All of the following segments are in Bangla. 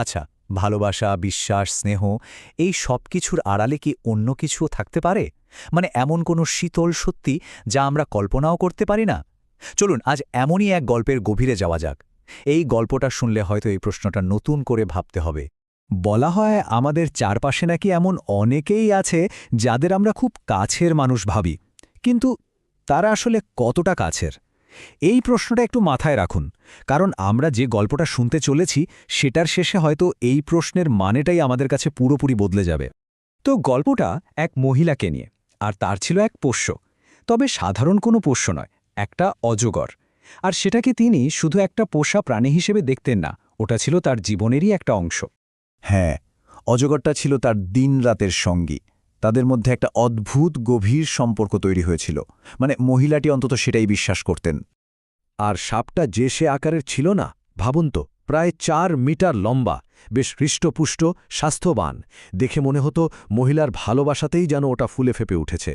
আচ্ছা, ভালোবাসা, বিশ্বাস, স্নেহ এই সব কিছুর আড়ালে কি অন্য কিছুও থাকতে পারে? মানে এমন কোনো শীতল সত্যি যা আমরা কল্পনাও করতে পারি না? চলুন আজ এমনই এক গল্পের গভীরে যাওয়া যাক। এই গল্পটা শুনলে হয়তো এই প্রশ্নটা নতুন করে ভাবতে হবে। বলা হয় আমাদের চারপাশে নাকি এমন অনেকেই আছে যাদের আমরা খুব কাছের মানুষ ভাবি, কিন্তু তারা আসলে কতটা কাছের? এই প্রশ্নটা একটু মাথায় রাখুন, কারণ আমরা যে গল্পটা শুনতে চলেছি সেটার শেষে হয়তো এই প্রশ্নের মানেটাই আমাদের কাছে পুরোপুরি বদলে যাবে। তো গল্পটা এক মহিলাকে নিয়ে, আর তার ছিল এক পোষ্য। তবে সাধারণ কোনো পোষ্য নয়, একটা অজগর। আর সেটাকে তিনি শুধু একটা পোষা প্রাণী হিসেবে দেখতেন না, ওটা ছিল তার জীবনেরই একটা অংশ। হ্যাঁ, অজগরটা ছিল তার দিনরাতের সঙ্গী। তাদের মধ্যে একটা অদ্ভুত গভীর সম্পর্ক তৈরি হয়েছিল। মানে মহিলাটি অন্তত সেটাই বিশ্বাস করতেন। আর সাপটা যে সে আকারের ছিল না, ভাবুন তো, প্রায় ৪ মিটার লম্বা, বেশ হৃষ্টপুষ্ট, স্বাস্থ্যবান। দেখে মনে হতো মহিলার ভালোবাসাতেই যেন ওটা ফুলে ফেপে উঠেছে।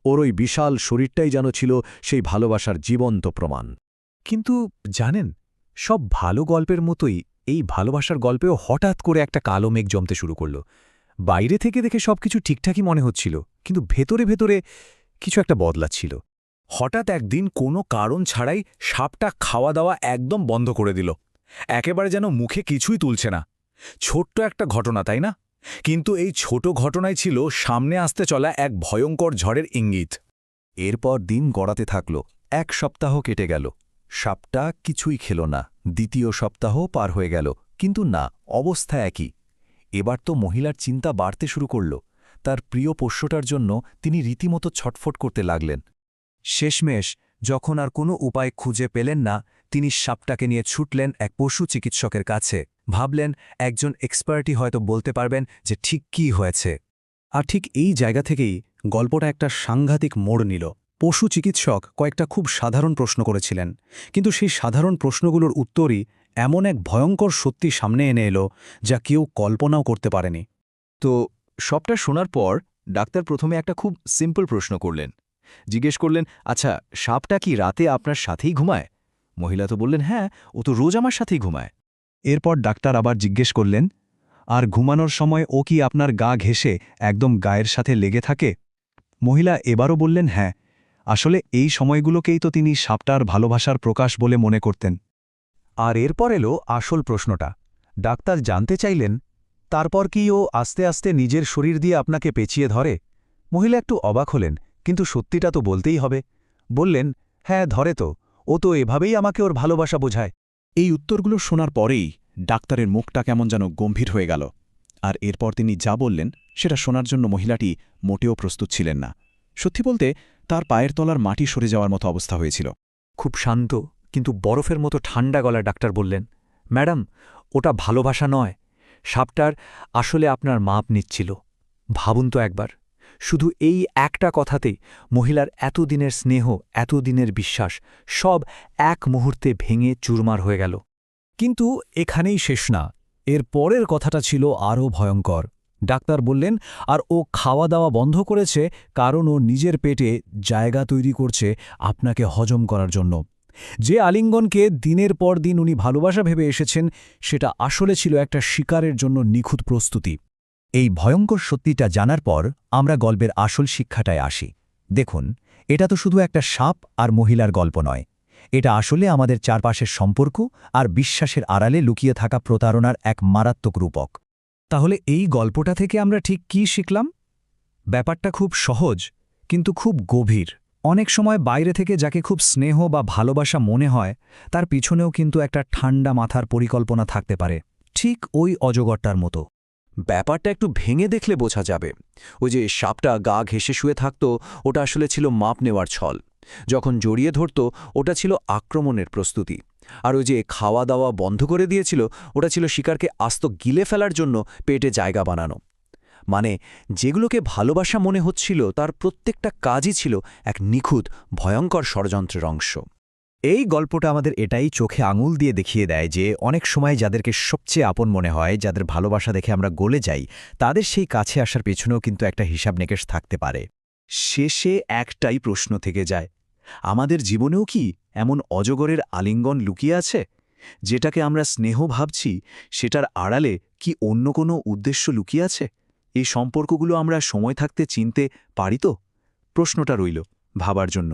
ওর ওই বিশাল শরীরটাই যেন ছিল সেই ভালোবাসার জীবন্ত প্রমাণ। কিন্তু জানেন, সব ভালো গল্পের মতোই এই ভালোবাসার গল্পেও হঠাৎ করে একটা কালো মেঘ জমতে শুরু করল। বাইরে থেকে দেখে সবকিছু ঠিকঠাকই মনে হচ্ছিল, কিন্তু ভেতরে ভেতরে কিছু একটা বদলাচ্ছিল। হঠাৎ একদিন কোনো কারণ ছাড়াই সাপটা খাওয়া দাওয়া একদম বন্ধ করে দিল। একেবারে যেন মুখে কিছুই তুলছে না। ছোট্ট একটা ঘটনা, তাই না? কিন্তু এই ছোট ঘটনাই ছিল সামনে আসতে চলা এক ভয়ঙ্কর ঝড়ের ইঙ্গিত। এরপর দিন গড়াতে থাকল। ১ সপ্তাহ কেটে গেল। সাপটা কিছুই খেল না। ২য় সপ্তাহ পার হয়ে গেল, কিন্তু না, অবস্থা একই। এবার তো মহিলার চিন্তা বাড়তে শুরু করল। তার প্রিয় পোষ্যটার জন্য তিনি রীতিমতো ছটফট করতে লাগলেন। শেষমেশ যখন আর কোনো উপায় খুঁজে পেলেন না, তিনি সাপটাকে নিয়ে ছুটলেন এক পশু চিকিৎসকের কাছে। ভাবলেন একজন এক্সপার্টই হয়তো বলতে পারবেন যে ঠিক কী হয়েছে। আর ঠিক এই জায়গা থেকেই গল্পটা একটা সাংঘাতিক মোড় নিল। পশু চিকিৎসক কয়েকটা খুব সাধারণ প্রশ্ন করেছিলেন, কিন্তু সেই সাধারণ প্রশ্নগুলোর উত্তরই এমন এক ভয়ঙ্কর সত্যি সামনে এনে এলো যা কেউ কল্পনাও করতে পারেনি। তো সবটা শোনার পর ডাক্তার প্রথমে একটা খুব সিম্পল প্রশ্ন করলেন। জিজ্ঞেস করলেন, আচ্ছা, সাপটা কি রাতে আপনার সাথেই ঘুমায়? মহিলা তো বললেন, হ্যাঁ, ও তো রোজ আমার সাথেই ঘুমায়। এরপর ডাক্তার আবার জিজ্ঞেস করলেন, আর ঘুমানোর সময় ও কি আপনার গা ঘেঁষে একদম গায়ের সাথে লেগে থাকে? মহিলা এবারও বললেন, হ্যাঁ, আসলে এই সময়গুলোকেই তো তিনি সাপটার ভালোবাসার প্রকাশ বলে মনে করতেন। আর এরপর এলো আসল প্রশ্নটা। ডাক্তার জানতে চাইলেন, তারপর কি ও আস্তে আস্তে নিজের শরীর দিয়ে আপনাকে পেঁচিয়ে ধরে? মহিলা একটু অবাক হলেন, কিন্তু সত্যিটা তো বলতেই হবে। বললেন, হ্যাঁ, ধরে তো। ও তো এভাবেই আমাকে ওর ভালোবাসা বোঝায়। এই উত্তরগুলো শোনার পরেই ডাক্তারের মুখটা কেমন যেন গম্ভীর হয়ে গেল। আর এরপর তিনি যা বললেন সেটা শোনার জন্য মহিলাটি মোটেও প্রস্তুত ছিলেন না। সত্যি বলতে তার পায়ের তলার মাটি সরে যাওয়ার মতো অবস্থা হয়েছিল। খুব শান্ত কিন্তু বরফের মতো ঠান্ডা গলায় ডাক্তার বললেন, ম্যাডাম, ওটা ভালোবাসা নয়। সাপটার আসলে আপনার মাপ নিচ্ছিল। ভাবুন তো একবার, শুধু এই একটা কথাতেই মহিলার এতদিনের স্নেহ, এতদিনের বিশ্বাস সব এক মুহূর্তে ভেঙে চুরমার হয়ে গেল। কিন্তু এখানেই শেষ না। এর পরের কথাটা ছিল আরও ভয়ঙ্কর। ডাক্তার বললেন, আর ও খাওয়া দাওয়া বন্ধ করেছে কারণ ও নিজের পেটে জায়গা তৈরি করছে আপনাকে হজম করার জন্য। যে আলিঙ্গনকে দিনের পর দিন উনি ভালোবাসা ভেবে এসেছেন, সেটা আসলে ছিল একটা শিকারের জন্য নিখুঁত প্রস্তুতি। এই ভয়ঙ্কর সত্যিটা জানার পর আমরা গল্পের আসল শিক্ষাটায় আসি। দেখুন, এটা তো শুধু একটা সাপ আর মহিলার গল্প নয়। এটা আসলে আমাদের চারপাশের সম্পর্ক আর বিশ্বাসের আড়ালে লুকিয়ে থাকা প্রতারণার এক মারাত্মক রূপক। তাহলে এই গল্পটা থেকে আমরা ঠিক কী শিখলাম? ব্যাপারটা খুব সহজ, কিন্তু খুব গভীর। অনেক সময় বাইরে থেকে যাকে খুব স্নেহ বা ভালোবাসা মনে হয়, তার পিছনেও কিন্তু একটা ঠান্ডা মাথার পরিকল্পনা থাকতে পারে, ঠিক ওই অজগরটার মতো। ব্যাপারটা একটু ভেঙে দেখলে বোঝা যাবে। ওই যে সাপটা গা ঘেঁষে শুয়ে থাকত, ওটা আসলে ছিল মাপ নেওয়ার ছল। যখন জড়িয়ে ধরত, ওটা ছিল আক্রমণের প্রস্তুতি। আর ওই যে খাওয়া দাওয়া বন্ধ করে দিয়েছিল, ওটা ছিল শিকারকে আস্ত গিলে ফেলার জন্য পেটে জায়গা বানানো। মানে যেগুলোকে ভালোবাসা মনে হচ্ছিল, তার প্রত্যেকটা কাজই ছিল এক নিখুঁত, ভয়ঙ্কর ষড়যন্ত্রের অংশ। এই গল্পটা আমাদের এটাই চোখে আঙুল দিয়ে দেখিয়ে দেয় যে অনেক সময় যাদেরকে সবচেয়ে আপন মনে হয়, যাদের ভালোবাসা দেখে আমরা গলে যাই, তাদের সেই কাছে আসার পেছনেও কিন্তু একটা হিসাব নিকেশ থাকতে পারে। শেষে একটাই প্রশ্ন থেকে যায়, আমাদের জীবনেও কি এমন অজগরের আলিঙ্গন লুকিয়ে আছে, যেটাকে আমরা স্নেহ ভাবছি সেটার আড়ালে কি অন্য কোনো উদ্দেশ্য লুকিয়ে আছে? এই সম্পর্কগুলো আমরা সময় থাকতে চিনতে পারি তো? প্রশ্নটা রইল ভাবার জন্য।